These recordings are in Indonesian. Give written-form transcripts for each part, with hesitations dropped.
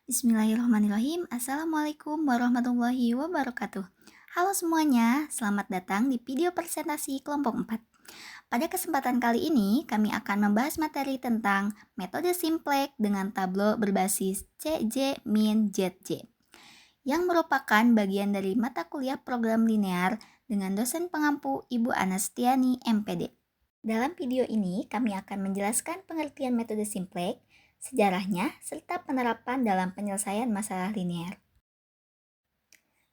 Bismillahirrahmanirrahim. Assalamualaikum warahmatullahi wabarakatuh. Halo semuanya, selamat datang di video presentasi kelompok 4. Pada kesempatan kali ini, kami akan membahas materi tentang metode simplex dengan tableau berbasis CJ, Min, ZJ, yang merupakan bagian dari mata kuliah program linear dengan dosen pengampu Ibu Anastiani, MPD. Dalam video ini, kami akan menjelaskan pengertian metode simplex, sejarahnya, serta penerapan dalam penyelesaian masalah linear.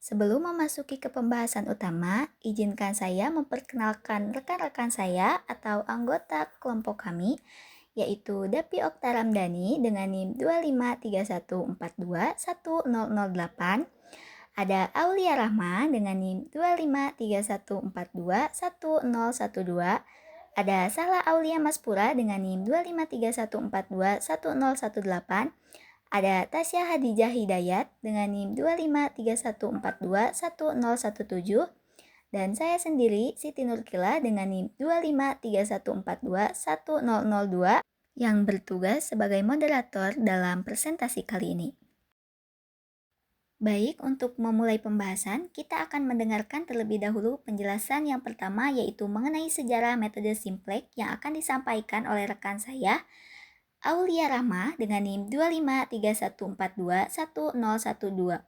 Sebelum memasuki ke pembahasan utama, izinkan saya memperkenalkan rekan-rekan saya atau anggota kelompok kami, yaitu Dapi Okta Ramdhani dengan NIM 25314210008, ada Aulia Rahma dengan NIM 25314211012, ada Sahla Aulia Maspura dengan NIM 25314211018, ada Tasya Hadijah Hidayat dengan NIM 25314211017, dan saya sendiri Siti Nurkila dengan NIM 25314211002 yang bertugas sebagai moderator dalam presentasi kali ini. Baik, untuk memulai pembahasan, kita akan mendengarkan terlebih dahulu penjelasan yang pertama, yaitu mengenai sejarah metode simplex yang akan disampaikan oleh rekan saya, Aulia Rahma dengan NIM 25314211012.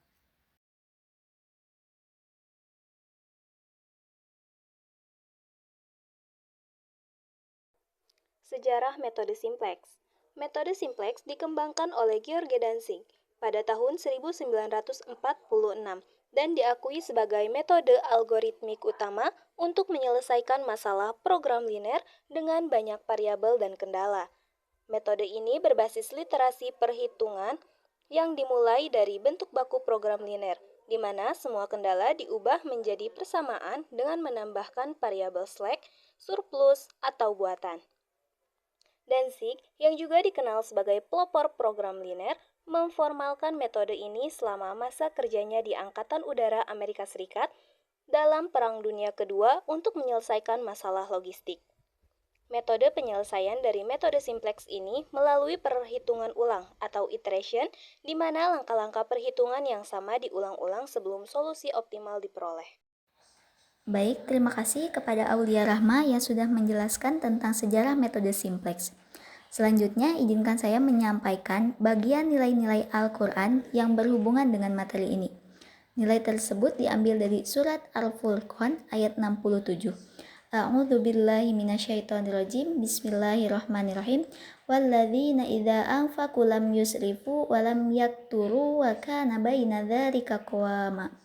Sejarah metode simplex. Metode simplex dikembangkan oleh Georg Danzig pada tahun 1946 dan diakui sebagai metode algoritmik utama untuk menyelesaikan masalah program linear dengan banyak variabel dan kendala. Metode ini berbasis literasi perhitungan yang dimulai dari bentuk baku program linear, di mana semua kendala diubah menjadi persamaan dengan menambahkan variabel slack, surplus, atau buatan. Danzig, yang juga dikenal sebagai pelopor program linear, memformalkan metode ini selama masa kerjanya di Angkatan Udara Amerika Serikat dalam Perang Dunia Kedua untuk menyelesaikan masalah logistik. Metode penyelesaian dari metode simplex ini melalui perhitungan ulang atau iteration, di mana langkah-langkah perhitungan yang sama diulang-ulang sebelum solusi optimal diperoleh. Baik, terima kasih kepada Aulia Rahma yang sudah menjelaskan tentang sejarah metode simplex. Selanjutnya, izinkan saya menyampaikan bagian nilai-nilai Al-Quran yang berhubungan dengan materi ini. Nilai tersebut diambil dari surat Al-Furqan ayat 67. A'udzu billahi minasyaitonirrajim. Bismillahirrahmanirrahim. Walladzina idza anfaqu lam yusrifu wa lam yakturu wa kana baina dzalika qawama.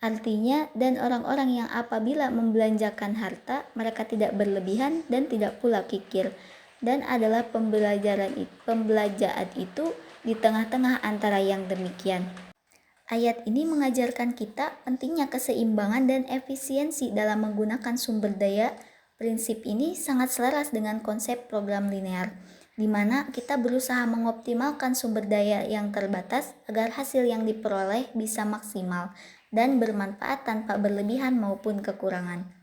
Artinya, dan orang-orang yang apabila membelanjakan harta, mereka tidak berlebihan dan tidak pula kikir, dan adalah pembelajaran itu di tengah-tengah antara yang demikian. Ayat ini mengajarkan kita pentingnya keseimbangan dan efisiensi dalam menggunakan sumber daya. Prinsip ini sangat selaras dengan konsep program linear, di mana kita berusaha mengoptimalkan sumber daya yang terbatas agar hasil yang diperoleh bisa maksimal dan bermanfaat tanpa berlebihan maupun kekurangan.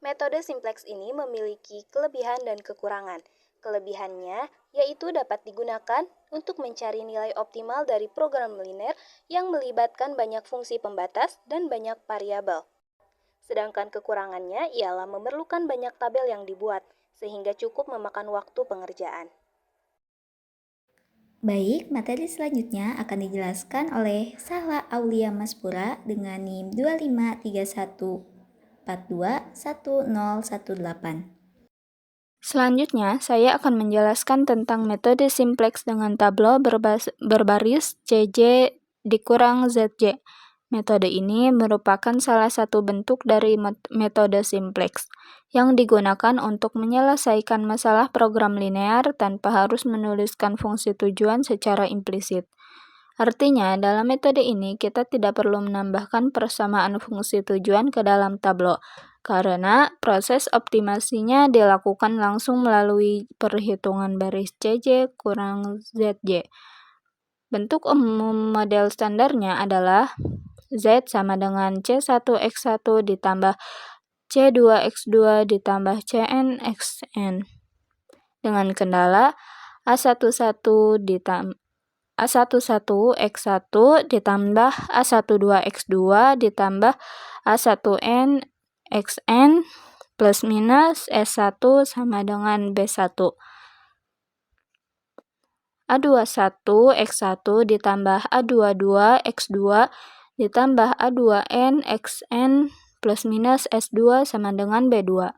Metode simplex ini memiliki kelebihan dan kekurangan. Kelebihannya yaitu dapat digunakan untuk mencari nilai optimal dari program linear yang melibatkan banyak fungsi pembatas dan banyak variabel. Sedangkan kekurangannya ialah memerlukan banyak tabel yang dibuat, sehingga cukup memakan waktu pengerjaan. Baik, materi selanjutnya akan dijelaskan oleh Sahla Aulia Maspura dengan NIM 25314211018. Selanjutnya, saya akan menjelaskan tentang metode simplex dengan tableau berbaris CJ dikurang ZJ. Metode ini merupakan salah satu bentuk dari metode simplex yang digunakan untuk menyelesaikan masalah program linear tanpa harus menuliskan fungsi tujuan secara implisit. Artinya, dalam metode ini kita tidak perlu menambahkan persamaan fungsi tujuan ke dalam tableau, karena proses optimasinya dilakukan langsung melalui perhitungan baris CJ kurang ZJ. Bentuk umum model standarnya adalah Z sama dengan C1X1 ditambah C2X2 ditambah CNXN. Dengan kendala A11 A11X1 ditambah A12X2 ditambah A1N XN plus minus S1 sama dengan B1. A21X1 ditambah A22X2 ditambah A2N XN plus minus S2 sama dengan B2.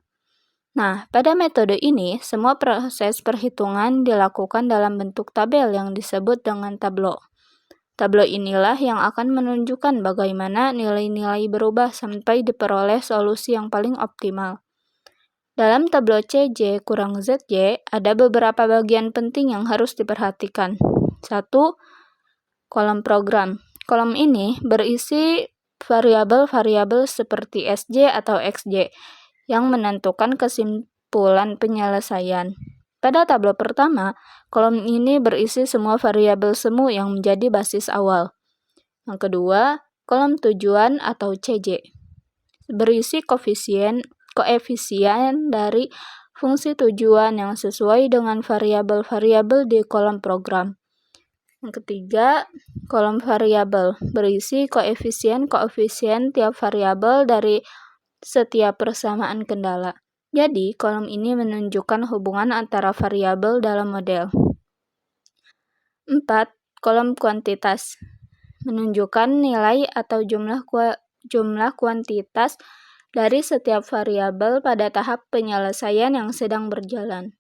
Nah, pada metode ini, semua proses perhitungan dilakukan dalam bentuk tabel yang disebut dengan tableau. Tableau inilah yang akan menunjukkan bagaimana nilai-nilai berubah sampai diperoleh solusi yang paling optimal. Dalam tableau CJ kurang ZJ, ada beberapa bagian penting yang harus diperhatikan. 1. Kolom program. Kolom ini berisi variabel-variabel seperti SJ atau XJ, yang menentukan kesimpulan penyelesaian. Pada tableau pertama, kolom ini berisi semua variabel semu yang menjadi basis awal. Yang kedua, kolom tujuan atau CJ berisi koefisien dari fungsi tujuan yang sesuai dengan variabel-variabel di kolom program. Yang ketiga, kolom variabel berisi koefisien tiap variabel dari setiap persamaan kendala. Jadi, kolom ini menunjukkan hubungan antara variabel dalam model. 4. Kolom kuantitas menunjukkan nilai atau jumlah kuantitas dari setiap variabel pada tahap penyelesaian yang sedang berjalan.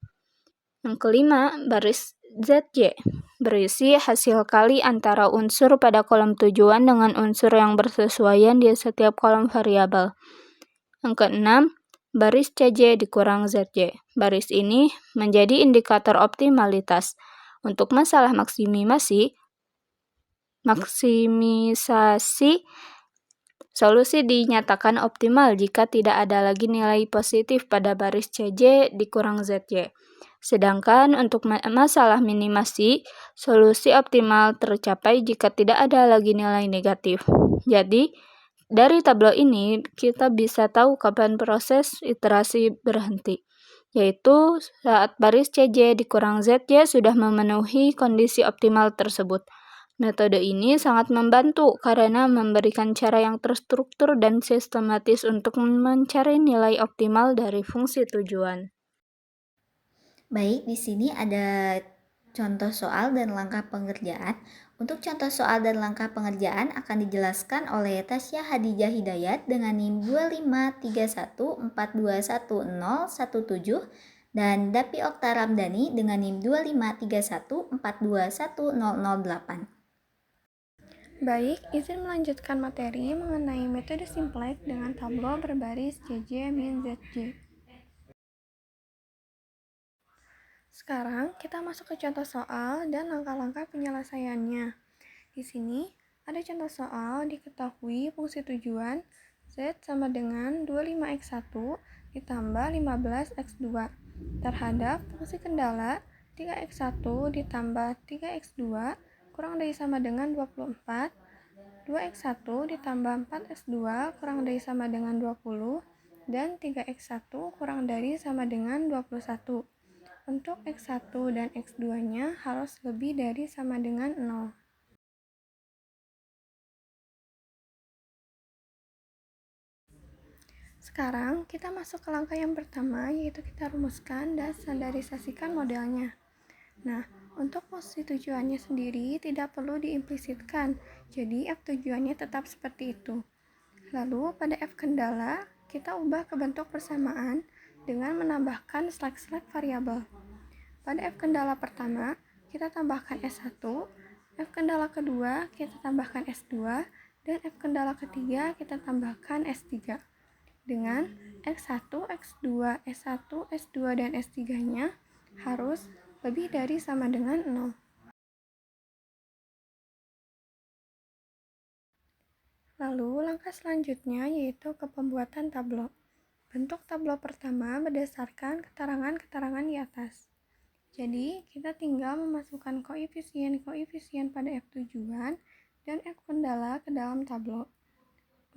Yang kelima, baris ZJ berisi hasil kali antara unsur pada kolom tujuan dengan unsur yang bersesuaian di setiap kolom variabel. Yang keenam, baris CJ dikurang ZJ. Baris ini menjadi indikator optimalitas. Untuk masalah maksimisasi, solusi dinyatakan optimal jika tidak ada lagi nilai positif pada baris CJ dikurang ZJ. Sedangkan untuk masalah minimasi, solusi optimal tercapai jika tidak ada lagi nilai negatif. Jadi, dari tableau ini, kita bisa tahu kapan proses iterasi berhenti, yaitu saat baris CJ dikurang ZJ sudah memenuhi kondisi optimal tersebut. Metode ini sangat membantu karena memberikan cara yang terstruktur dan sistematis untuk mencari nilai optimal dari fungsi tujuan. Baik, di sini ada contoh soal dan langkah pengerjaan. Untuk contoh soal dan langkah pengerjaan akan dijelaskan oleh Tasya Hadijah Hidayat dengan NIM 2531421017 dan Dapi Okta Ramdhani dengan NIM 2531421008. Baik, izin melanjutkan materi mengenai metode simplex dengan tableau berbaris JJ min ZJ. Sekarang kita masuk ke contoh soal dan langkah-langkah penyelesaiannya. Di sini ada contoh soal diketahui fungsi tujuan Z sama dengan 25x1 ditambah 15x2 terhadap fungsi kendala 3x1 ditambah 3x2 kurang dari sama dengan 24, 2x1 ditambah 4x2 kurang dari sama dengan 20, dan 3x1 kurang dari sama dengan 21. Untuk x1 dan x2-nya harus lebih dari sama dengan 0. Sekarang kita masuk ke langkah yang pertama, yaitu kita rumuskan dan standarisasikan modelnya. Nah, untuk fungsi tujuannya sendiri tidak perlu diimplisitkan, jadi f tujuannya tetap seperti itu. Lalu pada f kendala, kita ubah ke bentuk persamaan dengan menambahkan select variabel. Pada f kendala pertama, kita tambahkan S1, f kendala kedua kita tambahkan S2, dan f kendala ketiga kita tambahkan S3. Dengan X1, X2, S1, S2, dan S3-nya harus lebih dari sama dengan 0. Lalu langkah selanjutnya yaitu ke pembuatan tableau. Bentuk tableau pertama berdasarkan keterangan-keterangan di atas. Jadi, kita tinggal memasukkan koefisien-koefisien pada F tujuan dan F kendala ke dalam tableau.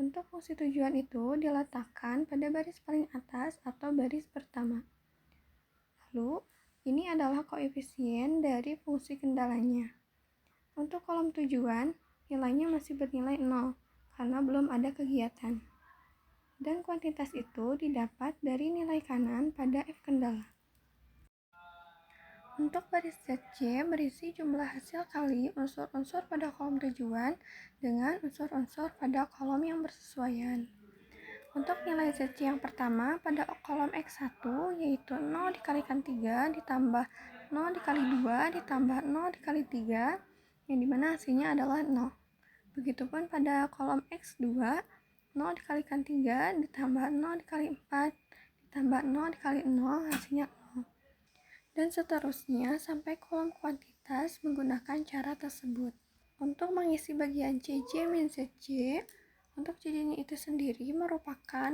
Untuk fungsi tujuan itu diletakkan pada baris paling atas atau baris pertama. Lalu, ini adalah koefisien dari fungsi kendalanya. Untuk kolom tujuan, nilainya masih bernilai 0 karena belum ada kegiatan. Dan kuantitas itu didapat dari nilai kanan pada F kendala. Untuk baris ZC berisi jumlah hasil kali unsur-unsur pada kolom tujuan dengan unsur-unsur pada kolom yang bersesuaian. Untuk nilai ZC yang pertama pada kolom X1 yaitu 0 dikalikan 3 ditambah 0 dikali 2 ditambah 0 dikali 3 yang dimana hasilnya adalah 0. Begitupun pada kolom X2 0 dikalikan 3 ditambah 0 dikali 4 ditambah 0 dikali 0 hasilnya 0. Dan seterusnya sampai kolom kuantitas menggunakan cara tersebut. Untuk mengisi bagian CJ min ZJ, untuk CJ-nya itu sendiri merupakan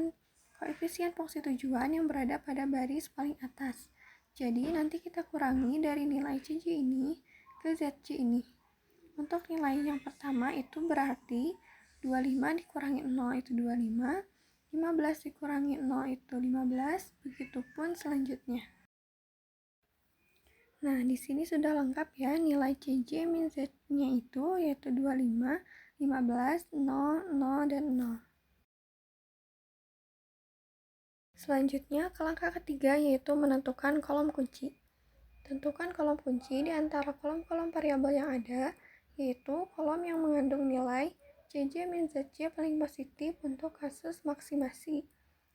koefisien fungsi tujuan yang berada pada baris paling atas. Jadi nanti kita kurangi dari nilai CJ ini ke ZJ ini. Untuk nilai yang pertama itu berarti 25 dikurangi 0 itu 25, 15 dikurangi 0 itu 15, begitupun selanjutnya. Nah, di sini sudah lengkap ya nilai CJ min Z-nya itu yaitu 25, 15, 0, 0, dan 0. Selanjutnya ke langkah ketiga yaitu menentukan kolom kunci. Tentukan kolom kunci di antara kolom-kolom variabel yang ada, yaitu kolom yang mengandung nilai CJ min ZJ paling positif untuk kasus maksimasi,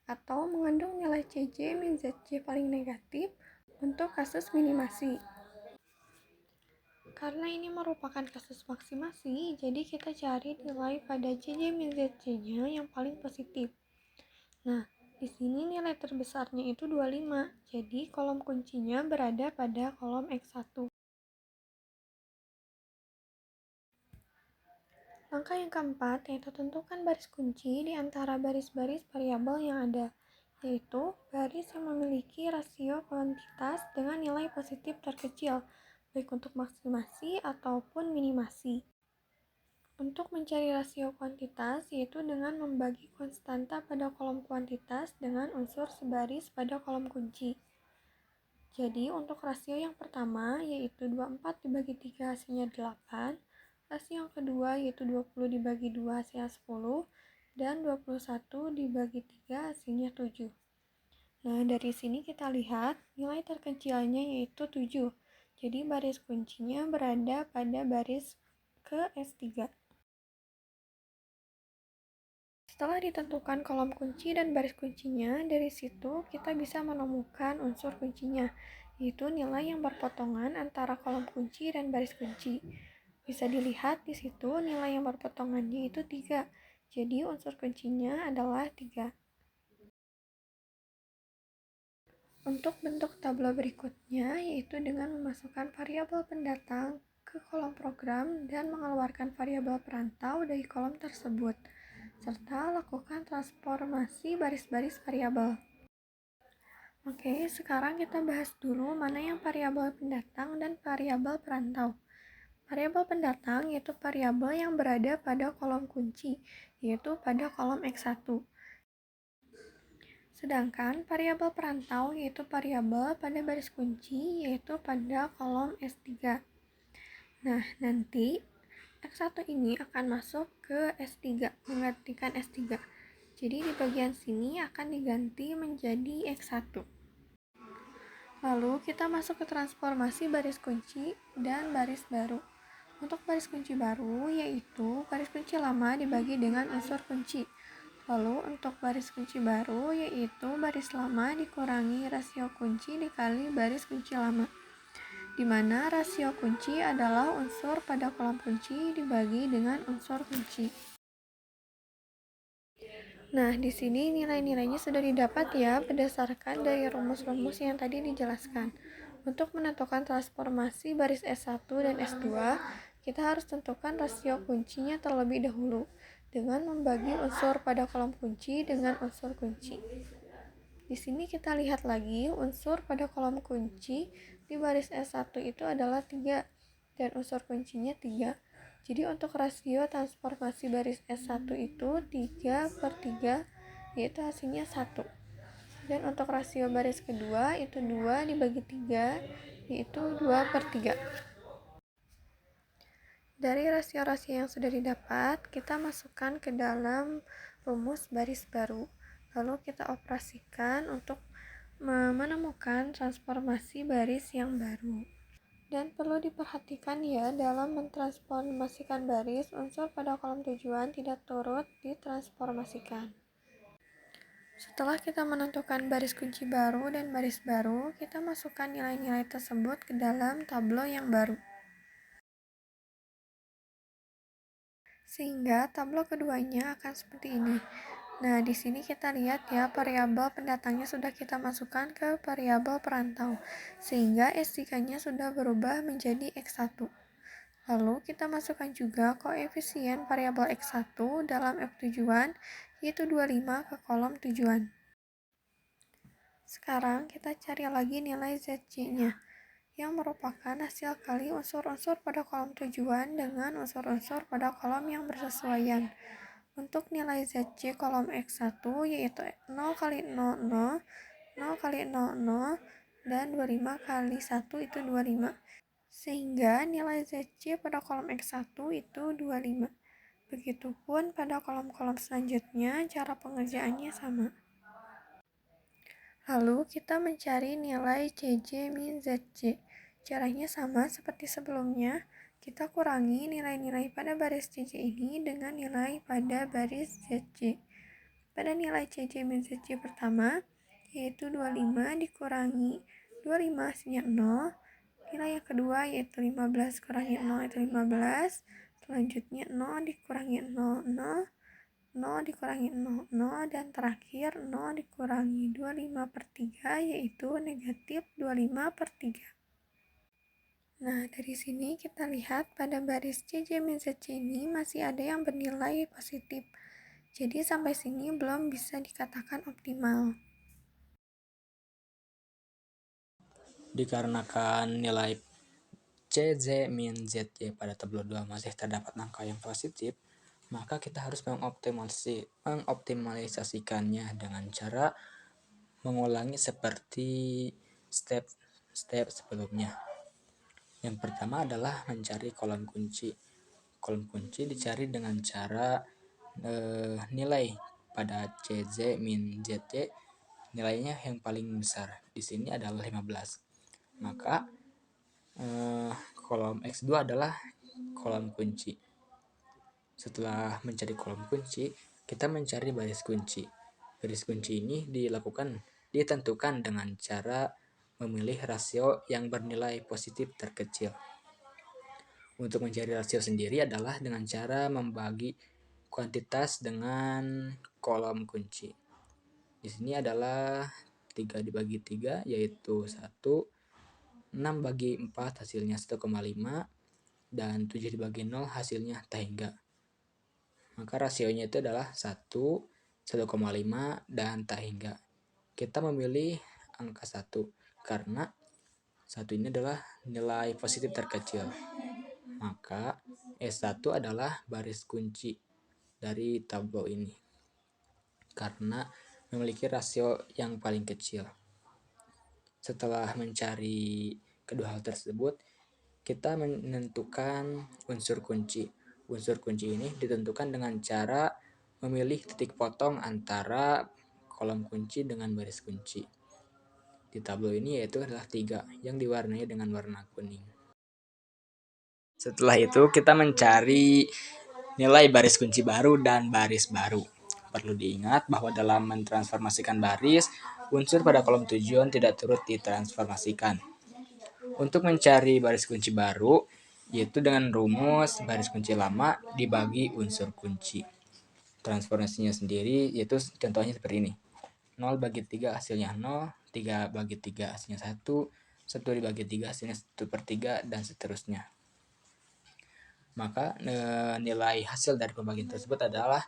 atau mengandung nilai CJ min ZJ paling negatif untuk kasus minimasi. Karena ini merupakan kasus maksimasi, jadi kita cari nilai pada CJ min ZJ-nya yang paling positif. Nah, di sini nilai terbesarnya itu 25, jadi kolom kuncinya berada pada kolom X1. Langkah yang keempat yaitu tentukan baris kunci di antara baris-baris variabel yang ada, yaitu baris yang memiliki rasio kuantitas dengan nilai positif terkecil, baik untuk maksimasi ataupun minimasi. Untuk mencari rasio kuantitas yaitu dengan membagi konstanta pada kolom kuantitas dengan unsur sebaris pada kolom kunci. Jadi untuk rasio yang pertama yaitu 24 dibagi 3 hasilnya 8, rasio yang kedua yaitu 20 dibagi 2 hasilnya 10, dan 21 dibagi 3 hasilnya 7. Nah, dari sini kita lihat nilai terkecilnya yaitu 7. Jadi baris kuncinya berada pada baris ke S3. Setelah ditentukan kolom kunci dan baris kuncinya, dari situ kita bisa menemukan unsur kuncinya, yaitu nilai yang berpotongan antara kolom kunci dan baris kunci. Bisa dilihat di situ nilai yang berpotongannya itu 3. Jadi unsur kuncinya adalah 3. Untuk bentuk tabel berikutnya yaitu dengan memasukkan variabel pendatang ke kolom program dan mengeluarkan variabel perantau dari kolom tersebut, serta lakukan transformasi baris-baris variabel. Oke, sekarang kita bahas dulu mana yang variabel pendatang dan variabel perantau. Variabel pendatang yaitu variabel yang berada pada kolom kunci, yaitu pada kolom X1. Sedangkan variabel perantau yaitu variabel pada baris kunci, yaitu pada kolom S3. Nah, nanti X1 ini akan masuk ke S3, menggantikan S3. Jadi di bagian sini akan diganti menjadi X1. Lalu kita masuk ke transformasi baris kunci dan baris baru. Untuk baris kunci baru yaitu baris kunci lama dibagi dengan unsur kunci. Lalu untuk baris kunci baru yaitu baris lama dikurangi rasio kunci dikali baris kunci lama, di mana rasio kunci adalah unsur pada kolom kunci dibagi dengan unsur kunci. Nah, di sini nilai-nilainya sudah didapat ya berdasarkan dari rumus-rumus yang tadi dijelaskan. Untuk menentukan transformasi baris S1 dan S2, kita harus tentukan rasio kuncinya terlebih dahulu dengan membagi unsur pada kolom kunci dengan unsur kunci. Di sini kita lihat lagi unsur pada kolom kunci di baris S1 itu adalah 3 dan unsur kuncinya 3. Jadi untuk rasio transformasi baris S1 itu 3/3, yaitu hasilnya 1. Dan untuk rasio baris kedua itu 2 dibagi 3, yaitu 2/3. Dari rasio-rasio yang sudah didapat, kita masukkan ke dalam rumus baris baru. Lalu kita operasikan untuk menemukan transformasi baris yang baru. Dan perlu diperhatikan ya, dalam mentransformasikan baris, unsur pada kolom tujuan tidak turut ditransformasikan. Setelah kita menentukan baris kunci baru dan baris baru, kita masukkan nilai-nilai tersebut ke dalam tablo yang baru. Sehingga tablo keduanya akan seperti ini. Nah, di sini kita lihat ya, variabel pendatangnya sudah kita masukkan ke variabel perantau, sehingga S3-nya sudah berubah menjadi X1. Lalu kita masukkan juga koefisien variabel X1 dalam F tujuan, yaitu 25 ke kolom tujuan. Sekarang kita cari lagi nilai ZC-nya, yang merupakan hasil kali unsur-unsur pada kolom tujuan dengan unsur-unsur pada kolom yang bersesuaian. Untuk nilai ZC kolom X1 yaitu 0 kali 0, 0, 0 kali 0, 0, dan 25 kali 1 itu 25. Sehingga nilai ZC pada kolom X1 itu 25. Begitupun pada kolom-kolom selanjutnya, cara pengerjaannya sama. Lalu kita mencari nilai CJ min ZC. Caranya sama seperti sebelumnya, kita kurangi nilai-nilai pada baris CJ ini dengan nilai pada baris ZC. Pada nilai CJ min ZC pertama, yaitu 25 dikurangi 25 hasilnya 0. Nilai yang kedua yaitu 15 kurangi 0 itu 15. Selanjutnya 0 dikurangi 0, 0. 0 dikurangi 0, 0, dan terakhir 0 dikurangi 25 per 3, yaitu negatif 25 per 3. Nah, dari sini kita lihat pada baris CJ min ZC ini masih ada yang bernilai positif. Jadi sampai sini belum bisa dikatakan optimal. Dikarenakan nilai CJ min ZY pada tabel 2 masih terdapat angka yang positif, maka kita harus mengoptimalisasikannya dengan cara mengulangi seperti step sebelumnya. Yang pertama adalah mencari kolom kunci. Kolom kunci dicari dengan cara nilai pada CJ min ZY nilainya yang paling besar. Di sini adalah 15. Maka kolom X2 adalah kolom kunci. Setelah mencari kolom kunci, kita mencari baris kunci. Baris kunci ini ditentukan dengan cara memilih rasio yang bernilai positif terkecil. Untuk mencari rasio sendiri adalah dengan cara membagi kuantitas dengan kolom kunci. Di sini adalah 3 dibagi 3 yaitu 1, 6 bagi 4 hasilnya 1,5, dan 7 dibagi 0 hasilnya tak hingga. Maka rasionya itu adalah 1, 1,5, dan tak hingga. Kita memilih angka 1 karena 1 ini adalah nilai positif terkecil. Maka S1 adalah baris kunci dari tabel ini karena memiliki rasio yang paling kecil. Setelah mencari kedua hal tersebut, kita menentukan unsur kunci. Unsur kunci ini ditentukan dengan cara memilih titik potong antara kolom kunci dengan baris kunci. Di tabel ini yaitu adalah 3 yang diwarnai dengan warna kuning. Setelah itu kita mencari nilai baris kunci baru dan baris baru. Perlu diingat bahwa dalam mentransformasikan baris, unsur pada kolom tujuan tidak turut ditransformasikan. Untuk mencari baris kunci baru, yaitu dengan rumus baris kunci lama dibagi unsur kunci. Transformasinya sendiri yaitu contohnya seperti ini. 0 bagi 3 hasilnya 0, 3 bagi 3 hasilnya 1, 1 dibagi 3 hasilnya 1/3, dan seterusnya. Maka nilai hasil dari pembagian tersebut adalah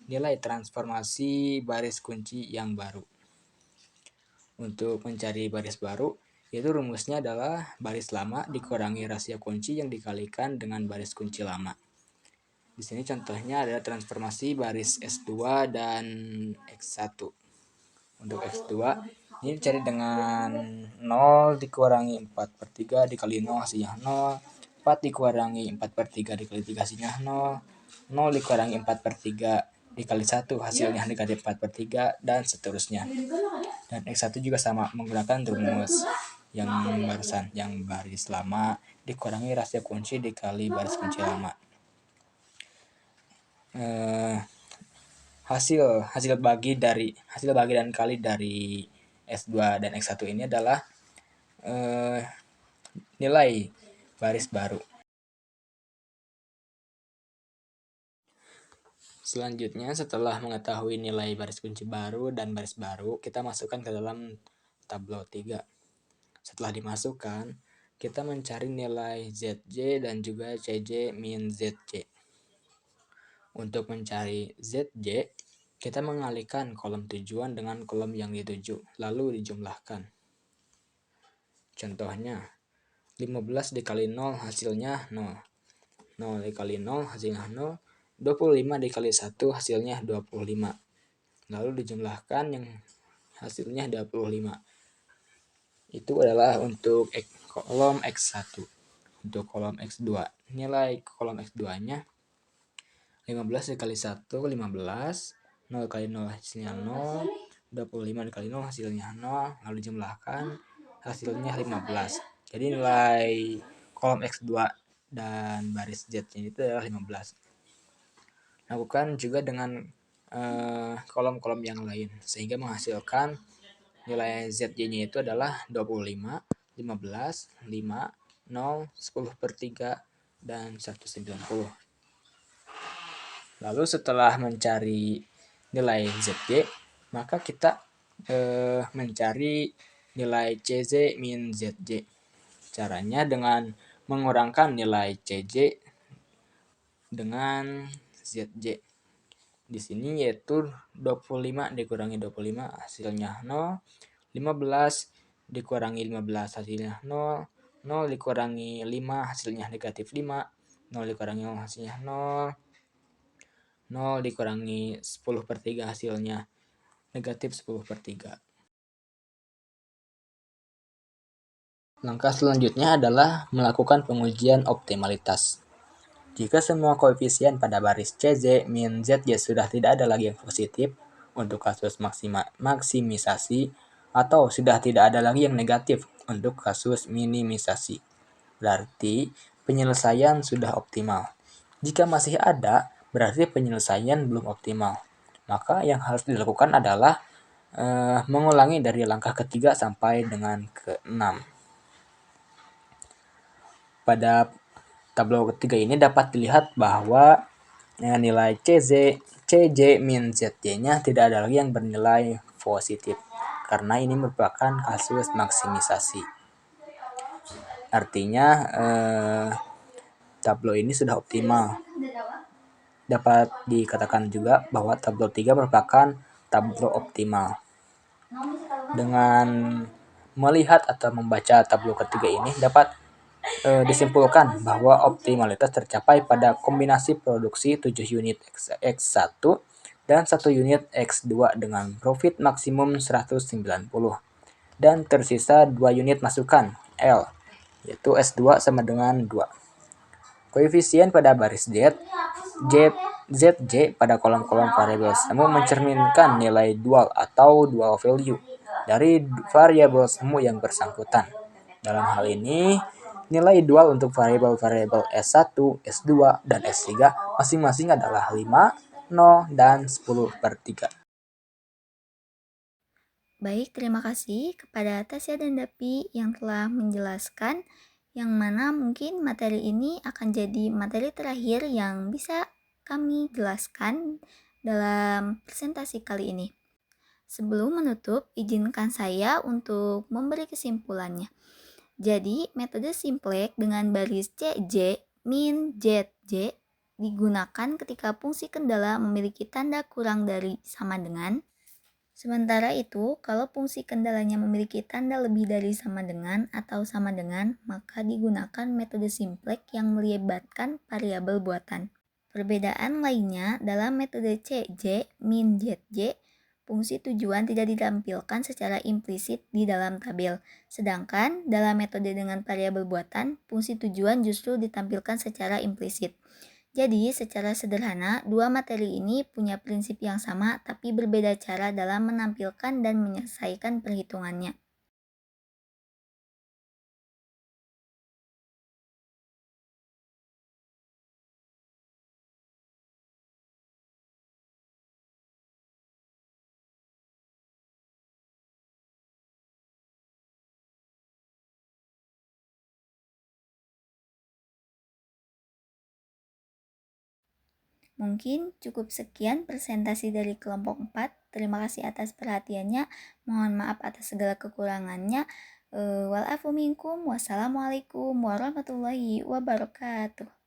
nilai transformasi baris kunci yang baru. Untuk mencari baris baru, yaitu rumusnya adalah baris lama dikurangi rasio kunci yang dikalikan dengan baris kunci lama. Di sini contohnya adalah transformasi baris S2 dan X1. Untuk X2 ini dicari dengan 0 dikurangi 4/3 dikali 0 hasilnya 0, 4 dikurangi 4/3 dikali 3 hasilnya 0. 0 dikurangi 4/3 dikali 1 hasilnya negatif 4/3 dan seterusnya. Dan X1 juga sama menggunakan rumus yang barusan, yang baris lama dikurangi rasio kunci dikali baris kunci lama. Hasil bagi dan kali dari S2 dan X1 ini adalah nilai baris baru. Selanjutnya, setelah mengetahui nilai baris kunci baru dan baris baru, kita masukkan ke dalam tabel 3. Setelah dimasukkan, kita mencari nilai ZJ dan juga CJ min ZJ. Untuk mencari ZJ, kita mengalihkan kolom tujuan dengan kolom yang dituju, lalu dijumlahkan. Contohnya, 15 dikali 0 hasilnya 0. 0 dikali 0 hasilnya 0. 25 dikali 1 hasilnya 25. Lalu dijumlahkan yang hasilnya 25. Itu adalah untuk kolom X1. Untuk kolom X2, nilai kolom X2-nya 15 dikali 1, 15. 0 kali 0 hasilnya 0. 25 dikali 0 hasilnya 0. Lalu dijumlahkan hasilnya 15. Jadi nilai kolom X2 dan baris Z-nya itu adalah 15. Lakukan juga dengan kolom-kolom yang lain, sehingga menghasilkan nilai ZJ-nya itu adalah 25, 15, 5, 0, 10/3, dan 190. Lalu setelah mencari nilai ZJ, maka kita mencari nilai CJ min ZJ. Caranya dengan mengurangkan nilai CJ dengan ZJ. Di sini yaitu 25 dikurangi 25 hasilnya 0. 15 dikurangi 15 hasilnya 0. 0 dikurangi 5 hasilnya negatif 5. 0 dikurangi 0 hasilnya 0. 0 dikurangi 10/3 hasilnya negatif 10/3. Langkah selanjutnya adalah melakukan pengujian optimalitas. Jika semua koefisien pada baris CJ min ZJ sudah tidak ada lagi yang positif untuk kasus maksimisasi atau sudah tidak ada lagi yang negatif untuk kasus minimisasi, berarti penyelesaian sudah optimal. Jika masih ada, berarti penyelesaian belum optimal. Maka yang harus dilakukan adalah mengulangi dari langkah ketiga sampai dengan ke-6. Pada tabel ketiga ini dapat dilihat bahwa nilai CJ min ZJ-nya tidak ada lagi yang bernilai positif, karena ini merupakan kasus maksimisasi. Artinya tabel ini sudah optimal. Dapat dikatakan juga bahwa tabel 3 merupakan tabel optimal. Dengan melihat atau membaca tabel ketiga ini dapat disimpulkan bahwa optimalitas tercapai pada kombinasi produksi 7 unit X1 dan 1 unit X2 dengan profit maksimum 190 dan tersisa 2 unit masukan L, yaitu S2 sama dengan 2. Koefisien pada baris ZJ pada kolom-kolom variabel semu mencerminkan nilai dual atau dual value dari variabel semu yang bersangkutan. Dalam hal ini, nilai dual untuk variabel-variabel S1, S2, dan S3 masing-masing adalah 5, 0, dan 10/3. Baik, terima kasih kepada Tasya dan Dapi yang telah menjelaskan, yang mana mungkin materi ini akan jadi materi terakhir yang bisa kami jelaskan dalam presentasi kali ini. Sebelum menutup, izinkan saya untuk memberi kesimpulannya. Jadi, metode simplex dengan baris CJ min ZJ digunakan ketika fungsi kendala memiliki tanda kurang dari sama dengan. Sementara itu, kalau fungsi kendalanya memiliki tanda lebih dari sama dengan atau sama dengan, maka digunakan metode simplex yang melibatkan variabel buatan. Perbedaan lainnya dalam metode CJ min ZJ, fungsi tujuan tidak ditampilkan secara implisit di dalam tabel. Sedangkan dalam metode dengan variabel buatan, fungsi tujuan justru ditampilkan secara implisit. Jadi, secara sederhana, dua materi ini punya prinsip yang sama tapi berbeda cara dalam menampilkan dan menyelesaikan perhitungannya. Mungkin cukup sekian presentasi dari kelompok 4. Terima kasih atas perhatiannya. Mohon maaf atas segala kekurangannya. Walafu minkum. Wassalamualaikum warahmatullahi wabarakatuh.